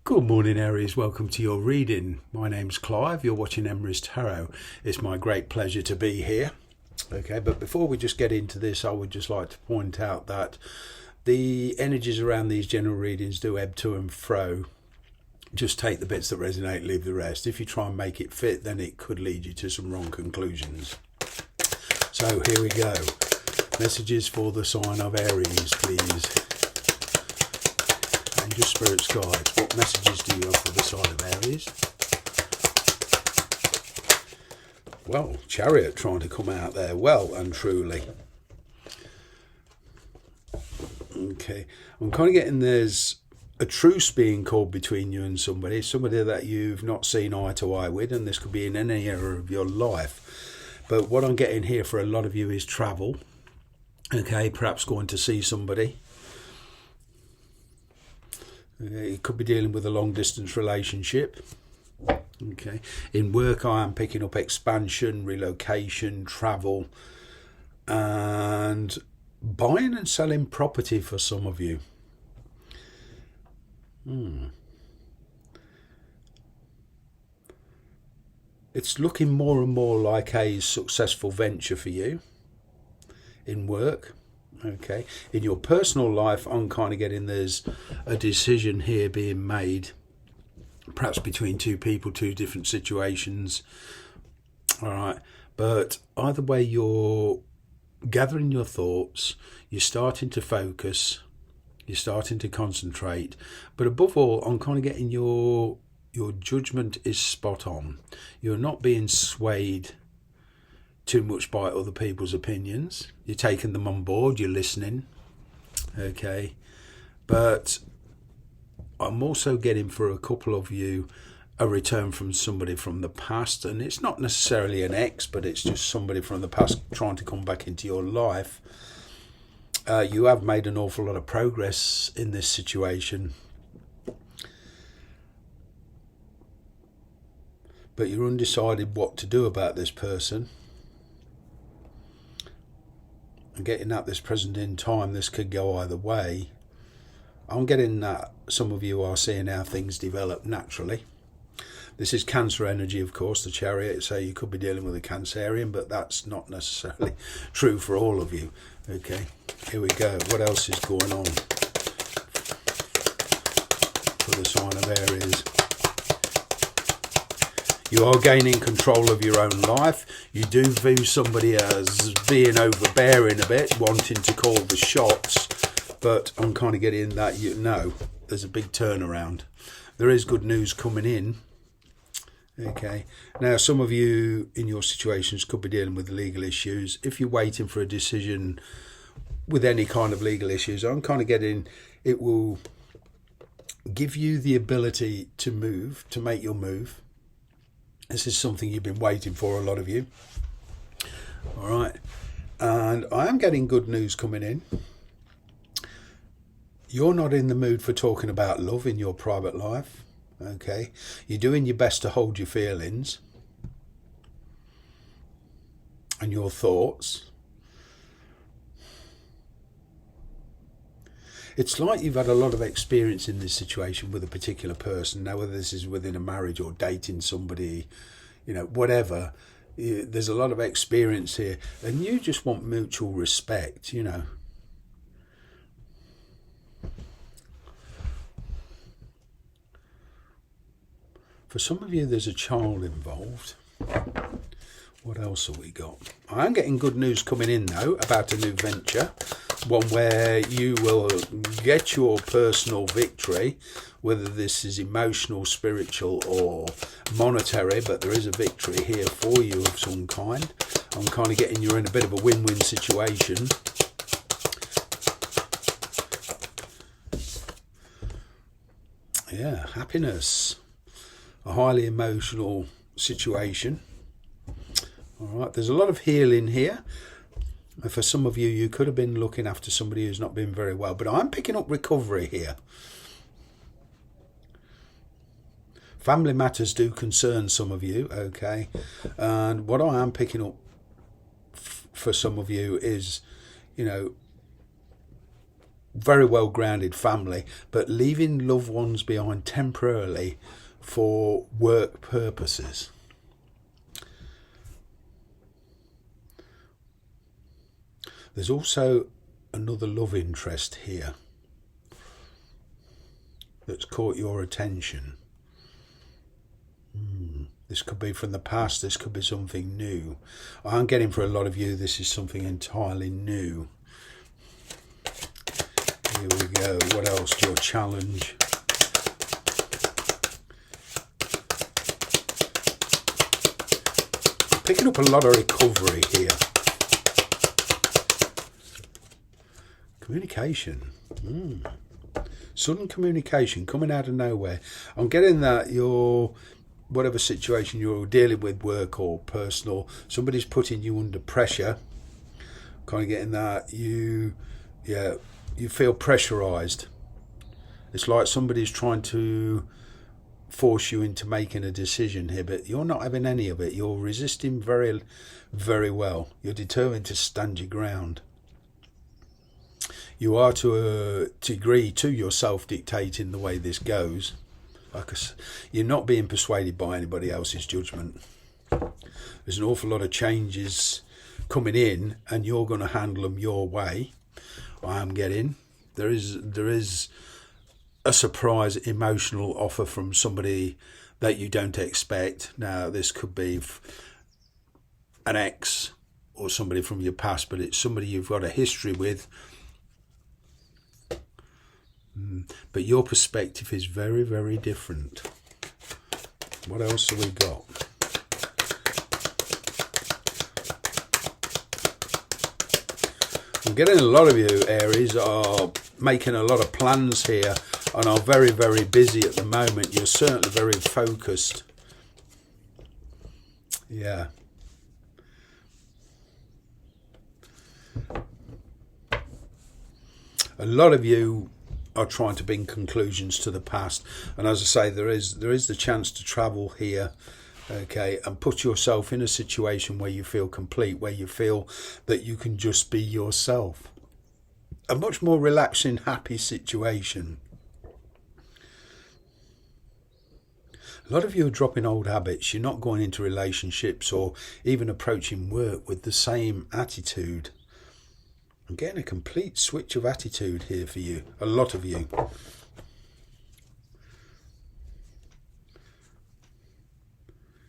Good morning, Aries. Welcome to your reading. My name's Clive. You're watching Aries Tarot. It's my great pleasure to be here. Okay, but before we just get into this, I would just like to point out that the energies around these general readings do ebb to and fro. Just take the bits that resonate, leave the rest. If you try and make it fit, then it could lead you to some wrong conclusions. So here we go. Messages for the sign of Aries, please. And your spirit's guides. What messages do you have for the sign of Aries? Well, Chariot trying to come out there well and truly. Okay, I'm kind of getting there's a truce being called between you and somebody that you've not seen eye to eye with, and this could be in any area of your life. But what I'm getting here for a lot of you is travel. Okay, perhaps going to see somebody. Okay, you could be dealing with a long distance relationship. Okay, in work I am picking up expansion, relocation, travel, and buying and selling property for some of you. It's looking more and more like a successful venture for you in work. Okay, in your personal life, I'm kind of getting there's a decision here being made, perhaps between two people, two different situations. All right, but either way, you're gathering your thoughts, you're starting to focus, you're starting to concentrate, but above all, I'm kind of getting your judgment is spot on. You're not being swayed too much by other people's opinions. You're taking them on board, you're listening. Okay, but I'm also getting for a couple of you a return from somebody from the past, and it's not necessarily an ex, but it's just somebody from the past trying to come back into your life. You have made an awful lot of progress in this situation, but you're undecided what to do about this person. And getting at this present in time, this could go either way. I'm getting that some of you are seeing how things develop naturally. This is Cancer energy, of course, the Chariot, so you could be dealing with a Cancerian, but that's not necessarily true for all of you. Okay, here we go. What else is going on for the sign of Aries? You are gaining control of your own life. You do view somebody as being overbearing a bit, wanting to call the shots, but I'm kind of getting that there's a big turnaround. There is good news coming in. Okay, now some of you in your situations could be dealing with legal issues. If you're waiting for a decision with any kind of legal issues, I'm kind of getting it will give you the ability to move, to make your move. This is something you've been waiting for, a lot of you. All right, and I am getting good news coming in. You're not in the mood for talking about love in your private life. Okay, you're doing your best to hold your feelings and your thoughts. It's like you've had a lot of experience in this situation with a particular person. Now, whether this is within a marriage or dating somebody, whatever, there's a lot of experience here, and you just want mutual respect, For some of you, there's a child involved. What else have we got? I am getting good news coming in, though, about a new venture. One where you will get your personal victory, whether this is emotional, spiritual or monetary, but there is a victory here for you of some kind. I'm kind of getting you're in a bit of a win-win situation. Yeah, happiness. A highly emotional situation. All right, there's a lot of healing here. For some of you, you could have been looking after somebody who's not been very well, but I'm picking up recovery here. Family matters do concern some of you, okay? And what I am picking up for some of you is, very well grounded family, but leaving loved ones behind temporarily for work purposes. There's also another love interest here that's caught your attention. This could be from the past, this could be something new. I'm getting for a lot of you, this is something entirely new. Here we go. What else? Your challenge. Picking up a lot of recovery here. Communication. Sudden communication coming out of nowhere. I'm getting that your whatever situation you're dealing with, work or personal, somebody's putting you under pressure. Kind of getting that you feel pressurized. It's like somebody's trying to force you into making a decision here, but you're not having any of it. You're resisting very, very well. You're determined to stand your ground. You are to a degree to yourself dictating the way this goes. You're not being persuaded by anybody else's judgment. There's an awful lot of changes coming in, and you're going to handle them your way. I'm getting there is a surprise emotional offer from somebody that you don't expect. Now, this could be an ex or somebody from your past, but it's somebody you've got a history with. But your perspective is very, very different. What else have we got? I'm getting a lot of you, Aries, are making a lot of plans here and are very, very busy at the moment. You're certainly very focused. Yeah. A lot of you are trying to bring conclusions to the past, and as I say, there is the chance to travel here, okay, and put yourself in a situation where you feel complete, where you feel that you can just be yourself. A much more relaxing, happy situation. A lot of you are dropping old habits. You're not going into relationships or even approaching work with the same attitude. I'm getting a complete switch of attitude here for you, a lot of you.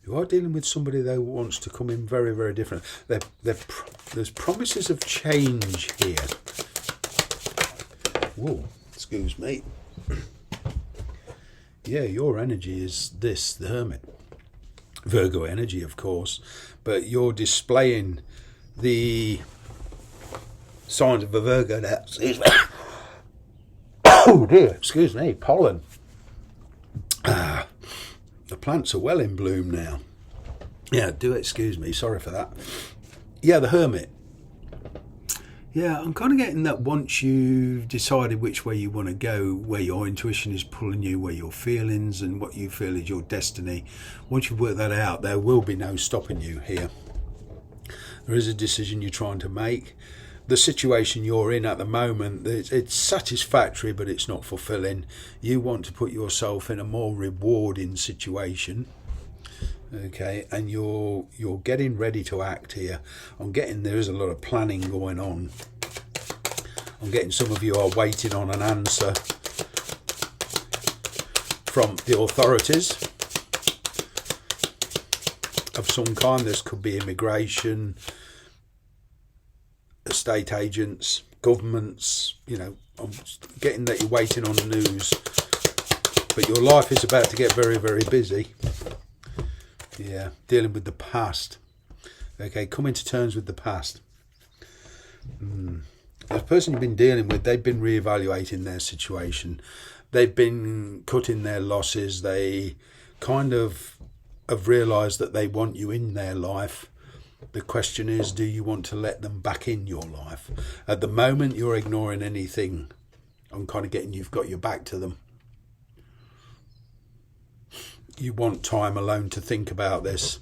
You are dealing with somebody though who wants to come in very, very different. There's promises of change here. Whoa, excuse me. Yeah, your energy is this, the Hermit. Virgo energy, of course, but you're displaying the signs of a Virgo now. Excuse me. Oh dear, excuse me, pollen. The plants are well in bloom now. Yeah, do excuse me, sorry for that. Yeah, the Hermit. Yeah, I'm kind of getting that once you've decided which way you want to go, where your intuition is pulling you, where your feelings and what you feel is your destiny, once you've worked that out, there will be no stopping you here. There is a decision you're trying to make. The situation you're in at the moment, it's satisfactory, but it's not fulfilling. You want to put yourself in a more rewarding situation, okay, and you're getting ready to act here. I'm getting there is a lot of planning going on. I'm getting some of you are waiting on an answer from the authorities of some kind. This could be immigration, estate agents, governments, you know. I'm getting that you're waiting on the news, but your life is about to get very, very busy. Yeah, dealing with the past. Okay, coming to terms with the past. The person you've been dealing with, they've been reevaluating their situation. They've been cutting their losses. They kind of have realised that they want you in their life. The question is, do you want to let them back in your life? At the moment, you're ignoring anything. I'm kind of getting you've got your back to them. You want time alone to think about this.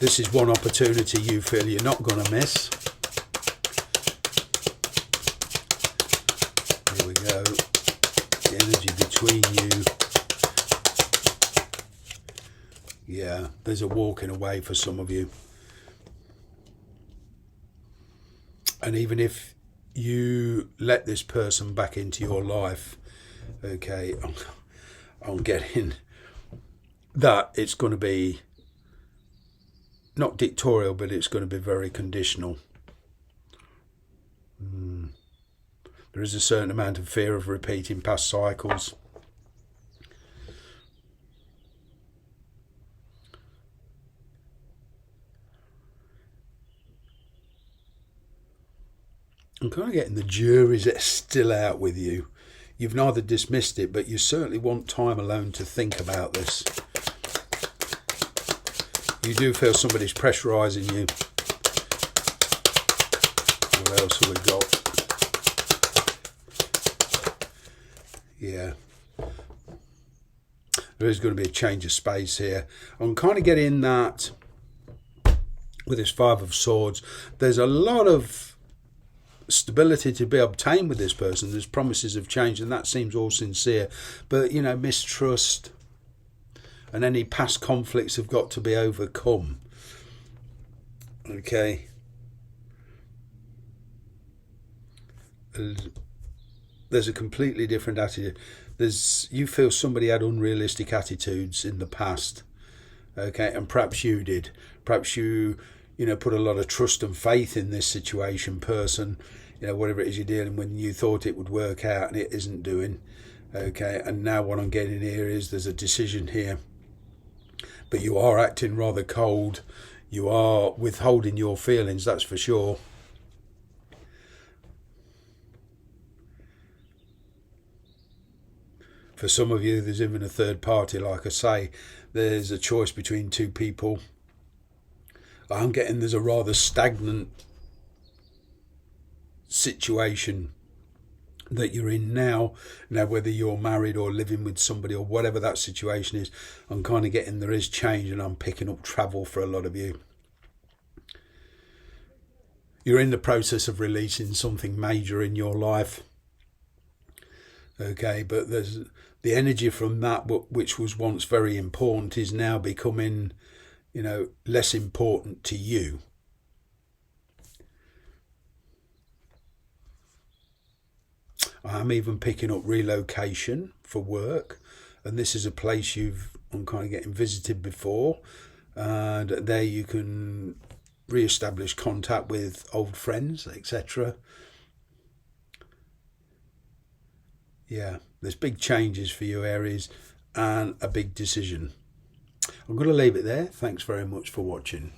This is one opportunity you feel you're not going to miss. Here we go. The energy between you. Yeah, there's a walking away for some of you. And even if you let this person back into your life, okay, I'm getting that it's going to be not dictatorial, but it's going to be very conditional. There is a certain amount of fear of repeating past cycles. I'm kind of getting the jury's still out with you. You've neither dismissed it, but you certainly want time alone to think about this. You do feel somebody's pressurising you. What else have we got? Yeah. There is going to be a change of space here. I'm kind of getting that with this Five of Swords. There's a lot of stability to be obtained with this person. There's promises of change, and that seems all sincere. But, you know, mistrust and any past conflicts have got to be overcome. Okay. There's a completely different attitude. You feel somebody had unrealistic attitudes in the past. Okay, and perhaps you did. Perhaps you put a lot of trust and faith in this situation, person, whatever it is you're dealing with, and you thought it would work out and it isn't doing. Okay, and now what I'm getting here is there's a decision here, but you are acting rather cold. You are withholding your feelings, that's for sure. For some of you, there's even a third party. Like I say, there's a choice between two people. I'm getting there's a rather stagnant situation that you're in now. Now, whether you're married or living with somebody or whatever that situation is, I'm kind of getting there is change, and I'm picking up travel for a lot of you. You're in the process of releasing something major in your life. Okay, but there's the energy from that, which was once very important, is now becoming, less important to you. I'm even picking up relocation for work, and this is a place I'm kind of getting visited before, and there you can re-establish contact with old friends, etc. Yeah, there's big changes for you, Aries, and a big decision. I'm going to leave it there. Thanks very much for watching.